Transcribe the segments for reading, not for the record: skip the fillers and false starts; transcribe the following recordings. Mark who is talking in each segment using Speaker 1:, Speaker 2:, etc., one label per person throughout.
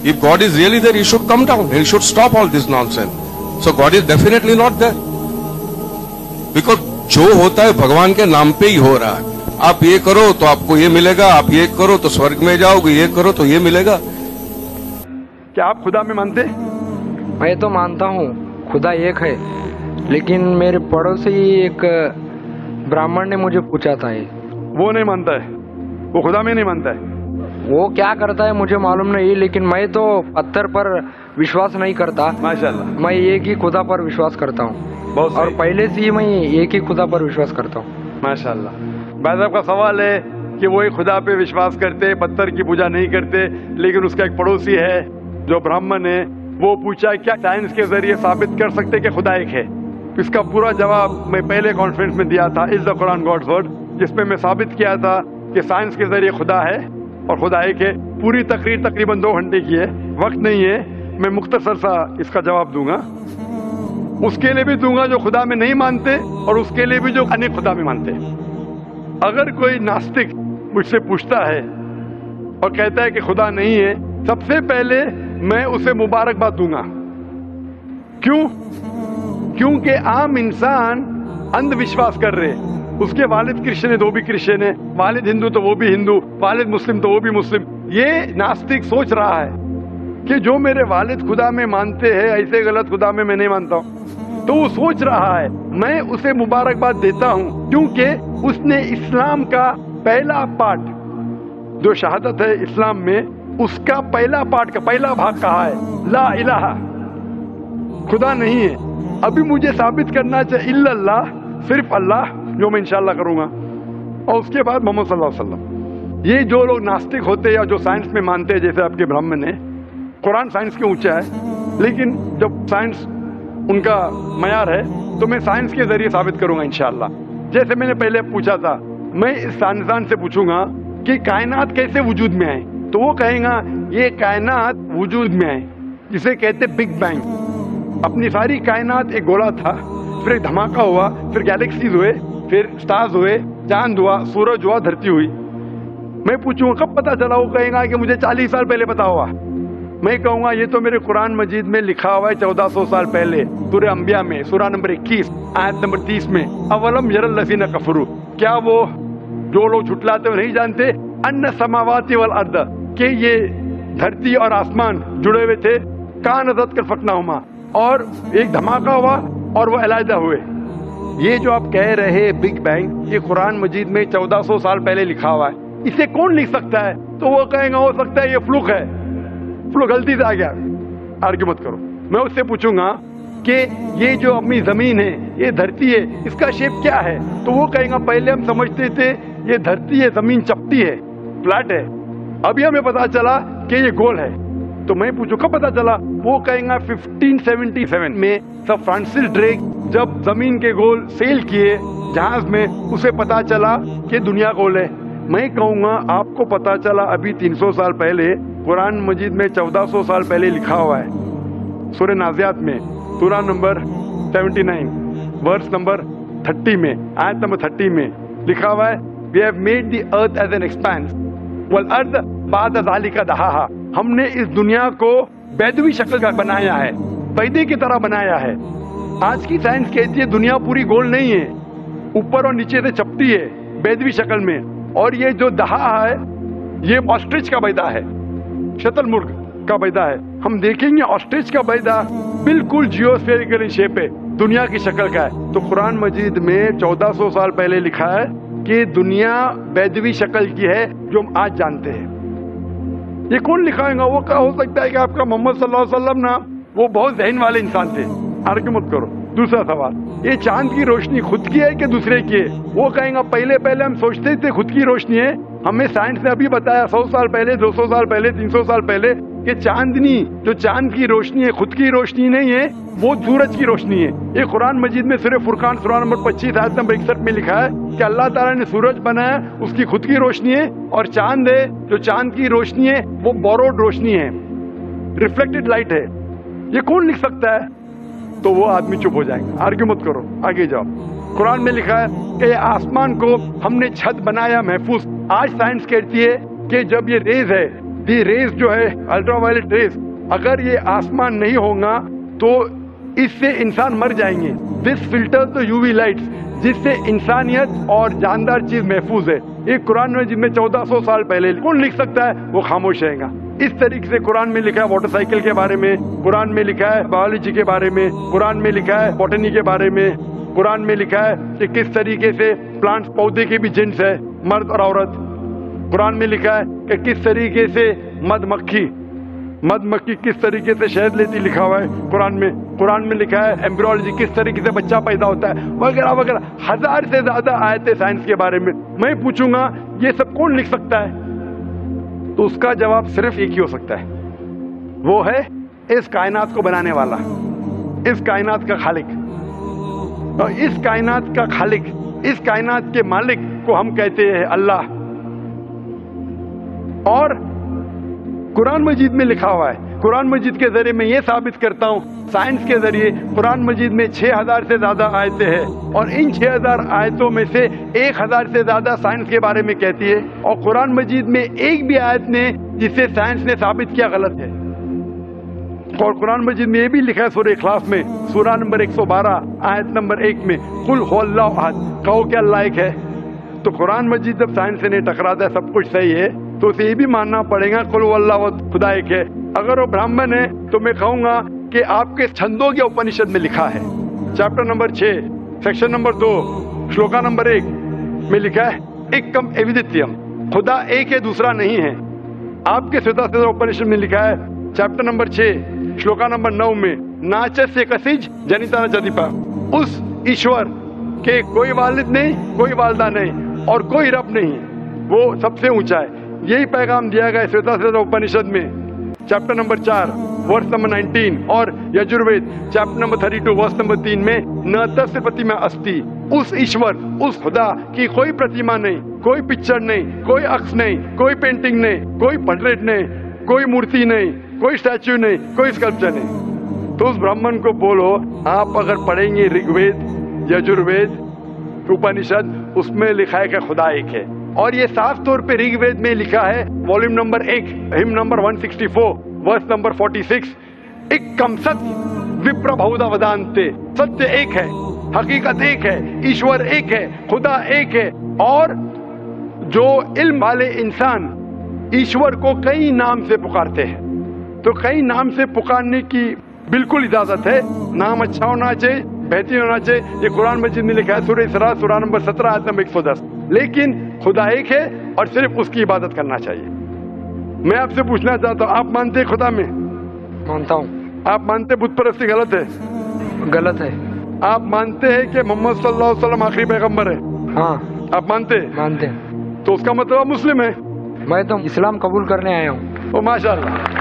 Speaker 1: If God is really there, He should come down. He should stop all this nonsense. So God is definitely not there. Because जो होता है भगवान के नाम पे ही हो रहा है. आप ये करो तो आपको ये मिलेगा, आप ये करो तो स्वर्ग में जाओगे, ये करो तो ये मिलेगा.
Speaker 2: क्या आप खुदा में मानते?
Speaker 3: मैं तो मानता हूँ खुदा एक है, लेकिन मेरे पड़ोसी एक ब्राह्मण ने मुझे पूछा था ये.
Speaker 2: वो नहीं मानता है, वो खुदा में नहीं मानता है.
Speaker 3: वो क्या करता है मुझे मालूम नहीं, लेकिन मैं तो पत्थर पर विश्वास नहीं करता.
Speaker 2: माशाल्लाह.
Speaker 3: मैं एक ही खुदा पर विश्वास करता हूँ,
Speaker 2: बहुत
Speaker 3: और
Speaker 2: सही.
Speaker 3: पहले से ही मैं एक ही खुदा पर विश्वास करता हूँ.
Speaker 2: माशाल्लाह. भाई साहब का सवाल है कि वो एक खुदा पे विश्वास करते, पत्थर की पूजा नहीं करते, लेकिन उसका एक पड़ोसी है जो ब्राह्मण है, वो पूछा क्या साइंस के जरिए साबित कर सकते कि खुदा एक है. इसका पूरा जवाब मैं पहले कॉन्फ्रेंस में दिया था, is the Quran God's word, जिसमें मैं साबित किया था कि साइंस के जरिए खुदा है और खुदा एक है. पूरी तकरीर तकरीबन 2 घंटे की है, वक्त नहीं है, मैं मुख्तसर सा इसका जवाब दूंगा. उसके लिए भी दूंगा जो खुदा में नहीं मानते, और उसके लिए भी जो अनेक खुदा में मानते. अगर कोई नास्तिक मुझसे पूछता है और कहता है कि खुदा नहीं है, सबसे पहले मैं उसे मुबारकबाद दूंगा. क्यों? क्योंकि आम इंसान अंधविश्वास कर रहे हैं. उसके वालिद क्रिश्चियन है तो वो भी क्रिश्चियन है, वालिद हिंदू तो वो भी हिंदू, वालिद मुस्लिम तो वो भी मुस्लिम. ये नास्तिक सोच रहा है कि जो मेरे वालिद खुदा में मानते हैं, ऐसे गलत खुदा में मैं नहीं मानता हूँ. तो वो सोच रहा है. मैं उसे मुबारकबाद देता हूँ क्योंकि उसने इस्लाम का पहला पार्ट, जो शहादत है इस्लाम में, उसका पहला पार्ट का पहला भाग कहा है, ला इलाहा, खुदा नहीं है. अभी मुझे साबित करना चाहिए इल्लल्लाह, सिर्फ अल्लाह, जो मैं इंशाल्लाह करूंगा, और उसके बाद मोहम्मद सल्लल्लाहु अलैहि वसल्लम. ये जो लोग नास्तिक होते हैं या जो साइंस में मानते हैं, जैसे आपके ब्राह्मण है, कुरान साइंस के ऊंचा है, लेकिन जब साइंस उनका मयार है तो मैं साइंस के जरिए साबित करूंगा इंशाल्लाह. जैसे मैंने पहले पूछा था, मैं इस साइंसदान से पूछूंगा कि कायनात कैसे वजूद में आए, तो वो कहेगा ये कायनात वजूद में आए जिसे कहते बिग बैंग. अपनी सारी कायनात एक गोला था, फिर एक धमाका हुआ, फिर गैलेक्सीज हुए, फिर स्टार्स हुए, चांद हुआ, सूरज हुआ, धरती हुई. मैं पूछूंगा कब पता चला, वो कहेगा कि मुझे 40 साल पहले पता हुआ. मैं कहूंगा ये तो मेरे कुरान मजीद में लिखा हुआ है 1400 साल पहले, सूरह अंबिया में, सूरह नंबर 21 आयत नंबर 30 में, अवलम यरल लज़ीना कफरू, क्या वो जो लोग झुटलाते नहीं जानते, अन्ना समावाति वल अर्द, कि ये धरती और आसमान जुड़े हुए थे, कानज़त कर फकनाहुमा, और एक धमाका हुआ और वो अलहदा हुए. ये जो आप कह रहे बिग बैंग, ये कुरान मजीद में 1400 साल पहले लिखा हुआ है. इसे कौन लिख सकता है? तो वो कहेगा हो सकता है ये फ्लूक है, फ्लूक गलती से आ गया. आर्ग्यू मत करो. मैं उससे पूछूंगा कि ये जो अपनी जमीन है, ये धरती है, इसका शेप क्या है? तो वो कहेगा पहले हम समझते थे ये धरती है, जमीन चपटी है, फ्लैट है, अभी हमें पता चला कि ये गोल है. तो मैं पूछू कब पता चला? वो कहेगा 1577 में सर फ्रांसिस ड्रेक जब जमीन के गोल सेल किए जहाज में, उसे पता चला कि दुनिया गोल है. मैं कहूँगा आपको पता चला अभी 300 साल पहले, कुरान मजीद में 1400 साल पहले लिखा हुआ है. सूरह नाज़ियात में, सूरह नंबर 79 वर्स नंबर 30 में, आयत नंबर 30 में लिखा हुआ है, we have made the earth as an expanse वल अर्द बाद ज़ालिका दहाहा. हमने इस दुनिया को बैदवी शक्ल का बनाया है, पैदे की तरह बनाया है. आज की साइंस कहती है दुनिया पूरी गोल नहीं है, ऊपर और नीचे से चपटी है, बैदवी शक्ल में. और ये जो दहा है ये ऑस्ट्रिच का बैदा है, शतुरमुर्ग का बैदा है. हम देखेंगे ऑस्ट्रिच का बैदा बिल्कुल जियोस्फेरिकल शेप है, दुनिया की शक्ल का है. तो कुरान मजीद में 1400 साल पहले लिखा है कि दुनिया बैदवी शक्ल की है जो हम आज जानते हैं. ये कौन लिखाएगा? वो क्या हो सकता है कि आपका मोहम्मद सल्लल्लाहु अलैहि वसल्लम ना, वो बहुत ज़हन वाले इंसान थे. आर्ग्यू मत करो. दूसरा सवाल, ये चांद की रोशनी खुद की है कि दूसरे की है? वो कहेगा पहले हम सोचते थे खुद की रोशनी है, हमें साइंस ने अभी बताया 100 साल पहले, 200 साल पहले, 300 साल पहले कि चांदनी, जो चांद की रोशनी है, खुद की रोशनी नहीं है, वो सूरज की रोशनी है. ये कुरान मजीद में सूरह फुरकान सूरह नंबर 25 आयत नंबर 61 में लिखा है कि अल्लाह ताला ने सूरज बनाया, उसकी खुद की रोशनी है, और चांद है, जो चांद की रोशनी है वो बोरोड रोशनी है, रिफ्लेक्टेड लाइट है. ये कौन लिख सकता है? तो वो आदमी चुप हो जाएगा. आर्ग्यू मत करो, आगे जाओ. कुरान में लिखा है कि आसमान को हमने छत बनाया महफूज. आज साइंस कहती है कि जब ये रेज है, دی ریز جو ہے الٹرا وائلٹ ریز، اگر یہ آسمان نہیں ہوگا تو اس سے انسان مر جائیں گے. دس فلٹر تو یو وی لائٹس، جس سے انسانیت اور جاندار چیز محفوظ ہے. یہ قرآن میں جن میں 1400 سال پہلے کون لکھ سکتا ہے؟ وہ خاموش رہے گا. اس طریقے سے قرآن میں لکھا ہے واٹر سائیکل کے بارے میں، قرآن میں لکھا ہے بایولوجی کے بارے میں، قرآن میں لکھا ہے بوٹنی کے بارے میں، قرآن میں لکھا ہے کہ کس طریقے سے پلانٹس پودے کے بھی جنس ہے، مرد اور عورت. قرآن میں لکھا ہے کہ کس طریقے سے مد مکھی کس طریقے سے شہد لیتی، لکھا ہوا ہے قرآن میں. قرآن میں لکھا ہے ایمبریولوجی کس طریقے سے بچہ پیدا ہوتا ہے، وغیرہ وغیرہ. 1000 سے زیادہ آیتیں سائنس کے بارے میں. میں پوچھوں گا یہ سب کون لکھ سکتا ہے؟ تو اس کا جواب صرف ایک ہی ہو سکتا ہے، وہ ہے اس کائنات کو بنانے والا، اس کائنات کا خالق. اور اس کائنات کا خالق، اس کائنات کے مالک کو ہم کہتے ہیں اللہ. اور قرآن مجید میں لکھا ہوا ہے. قرآن مجید کے ذریعے میں یہ ثابت کرتا ہوں، سائنس کے ذریعے قرآن مجید میں 6000 سے زیادہ آیتیں ہیں، اور ان 6000 آیتوں میں سے 1000 سے زیادہ سائنس کے بارے میں کہتی ہے. اور قرآن مجید میں ایک بھی آیت نے جسے سائنس نے ثابت کیا غلط ہے. اور قرآن مجید میں یہ بھی لکھا ہے سورہ اخلاص میں، سورہ نمبر 112 آیت نمبر 1 میں، قل هو اللہ احد، کہو کہ اللہ ایک ہے. تو قرآن مجید جب سائنس سے نہیں ٹکراتا ہے، سب کچھ صحیح ہے، تو اسے یہ بھی ماننا پڑے گا قل هو اللہ احد، خدا ایک ہے. اگر وہ برہمن ہے تو میں کہوں گا کہ آپ کے چھندوگیہ اپنشد میں لکھا ہے، chapter number 6 section number 2 shloka number 1 میں لکھا ہے ایکم ایودتیم، خدا ایک ہے دوسرا نہیں ہے. آپ کے سویتا اپنشد میں لکھا ہے چیپٹر نمبر 6 شلوکا نمبر 9 میں ناچس کسج جنیتا جدیپا، اس ایشور کے کوئی والد نہیں، کوئی والدہ نہیں، اور کوئی رب نہیں، وہ سب سے اونچا ہے. یہی پیغام دیا گیا سویتا اپنشد میں چیپٹر نمبر 4 ورس نمبر 19 اور Yajurveda chapter number 32 verse number 3 میں نہ تس پرتیما استی، اس ایشور، اس خدا کی کوئی پرتیما نہیں، کوئی پکچر نہیں، کوئی عکس نہیں، کوئی پینٹنگ نہیں، کوئی پورٹریٹ نہیں، کوئی مورتی نہیں، کوئی اسٹیچو نہیں، کوئی اسکلپچر نہیں. تو اس برہمن کو بولو، آپ اگر پڑھیں گے رگ وید، یجروید، اپنشد، اس میں لکھا ہے کہ خدا ایک ہے. اور یہ صاف طور پہ رگ وید میں لکھا ہے والیوم نمبر 1 ہم نمبر 164 ورس نمبر 46، ایکم ستیہ وپر بہودا ودانتے، ستیہ ایک ہے، حقیقت ایک ہے، ایشور ایک ہے، خدا ایک ہے. اور جو علم والے انسان ایشور کو کئی نام سے پکارتے ہیں، تو کئی نام سے پکارنے کی بالکل اجازت ہے. نام اچھا ہونا چاہیے، بہترین ہونا چاہیے. یہ قرآن مجید میں لکھا ہے سورہ اسراء سورہ نمبر 17 آیت نمبر 110. لیکن خدا ایک ہے اور صرف اس کی عبادت کرنا چاہیے. میں آپ سے پوچھنا چاہتا ہوں، آپ مانتے ہیں خدا میں؟
Speaker 3: مانتا ہوں.
Speaker 2: آپ مانتے بت پرستی غلط ہے؟
Speaker 3: غلط ہے.
Speaker 2: آپ مانتے ہیں کہ محمد صلی اللہ علیہ وسلم آخری پیغمبر ہے؟
Speaker 3: ہاں.
Speaker 2: آپ مانتے ہیں؟
Speaker 3: مانتے ہیں.
Speaker 2: تو اس کا مطلب آپ مسلم ہے؟
Speaker 3: میں تو اسلام قبول کرنے آیا ہوں.
Speaker 2: او ماشاء اللہ.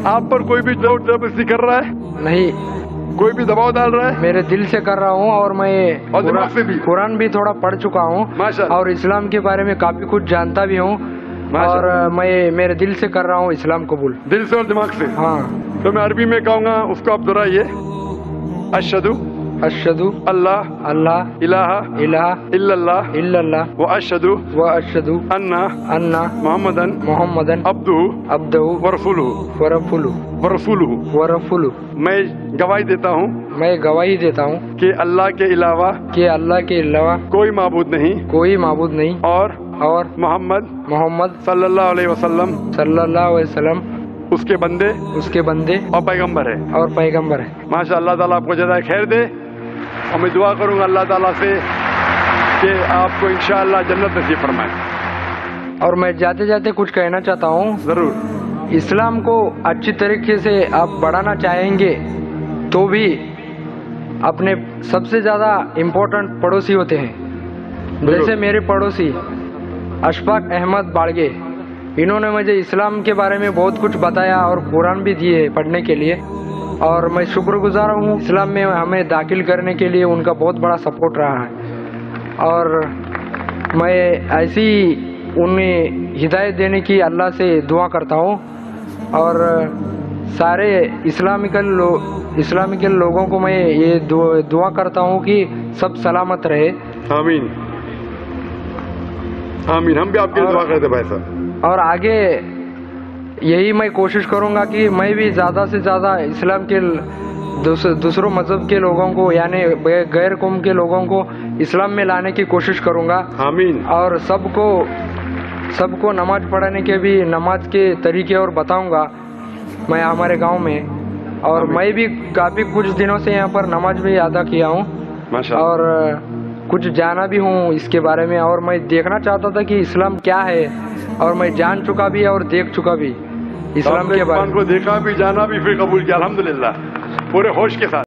Speaker 2: آپ پر کوئی بھی زور زبردستی کر رہا ہے؟
Speaker 3: نہیں.
Speaker 2: کوئی بھی دباؤ ڈال رہا ہے؟
Speaker 3: میرے دل سے کر رہا ہوں، اور میں
Speaker 2: اور دماغ سے بھی؟
Speaker 3: قرآن بھی تھوڑا پڑھ چکا ہوں،
Speaker 2: ماشاءاللہ.
Speaker 3: اور اسلام کے بارے میں کافی کچھ جانتا بھی ہوں، اور میں میرے دل سے کر رہا ہوں اسلام قبول.
Speaker 2: دل سے اور دماغ سے؟
Speaker 3: ہاں.
Speaker 2: تو میں عربی میں کہوں گا، اس کو آپ دہرائیے. اشہدو
Speaker 3: اشہدو
Speaker 2: اللہ
Speaker 3: اللہ
Speaker 2: الہ
Speaker 3: الہ
Speaker 2: الا اللہ
Speaker 3: الا اللہ
Speaker 2: واشہدو
Speaker 3: واشہدو
Speaker 2: ان
Speaker 3: ان
Speaker 2: محمدن
Speaker 3: محمدن
Speaker 2: عبدہ
Speaker 3: عبدہ
Speaker 2: ورسولہ
Speaker 3: ورسولہ.
Speaker 2: میں گواہی دیتا ہوں،
Speaker 3: میں گواہی دیتا ہوں
Speaker 2: کہ اللہ کے علاوہ
Speaker 3: کہ اللہ کے علاوہ
Speaker 2: کوئی معبود نہیں،
Speaker 3: کوئی معبود نہیں، اور محمد
Speaker 2: صلی اللہ علیہ وسلم
Speaker 3: صلی اللہ علیہ وسلم
Speaker 2: اس کے بندے اور پیغمبر ہے. ماشاء اللہ تعالیٰ آپ کو جزائے خیر دے. اور میں دعا کروں گا اللہ تعالیٰ سے کہ آپ کو انشاءاللہ جنت نصیب فرمائے.
Speaker 3: اور میں جاتے جاتے کچھ کہنا چاہتا ہوں.
Speaker 2: ضرور.
Speaker 3: اسلام کو اچھی طریقے سے آپ بڑھانا چاہیں گے تو بھی اپنے سب سے زیادہ امپورٹنٹ پڑوسی ہوتے ہیں. جیسے میرے پڑوسی اشفاق احمد باڑگے، انہوں نے مجھے اسلام کے بارے میں بہت کچھ بتایا اور قرآن بھی دیے پڑھنے کے لیے، اور میں شکر گزار ہوں. اسلام میں ہمیں داخل کرنے کے لیے ان کا بہت بڑا سپورٹ رہا ہے، اور میں ایسی انہیں ہدایت دینے کی اللہ سے دعا کرتا ہوں. اور سارے اسلامیکل لوگوں کو میں یہ دعا کرتا ہوں کہ سب سلامت رہے.
Speaker 2: آمین. आमीन। हम भी आपके लिए दुआ करते भाई साहब।
Speaker 3: और आगे यही मैं कोशिश करूंगा कि मैं भी ज़्यादा से ज़्यादा इस्लाम के दूसरों मज़हब के लोगों को यानी गैर कौम के लोगों को इस्लाम में लाने की कोशिश करूंगा।
Speaker 2: आमीन।
Speaker 3: और सबको नमाज पढ़ाने के भी नमाज के तरीके और बताऊंगा मैं हमारे गांव में। और मैं भी काफ़ी कुछ दिनों से यहाँ पर नमाज भी अदा किया हूँ
Speaker 2: माशाअल्लाह।
Speaker 3: और कुछ जाना भी हूँ इसके बारे में। और मैं देखना चाहता था कि इस्लाम क्या है, और मैं जान चुका भी और देख चुका भी इस्लाम के बारे में।
Speaker 2: को देखा भी, जाना भी, फिर कबूल किया अल्हम्दुलिल्लाह पूरे होश के साथ।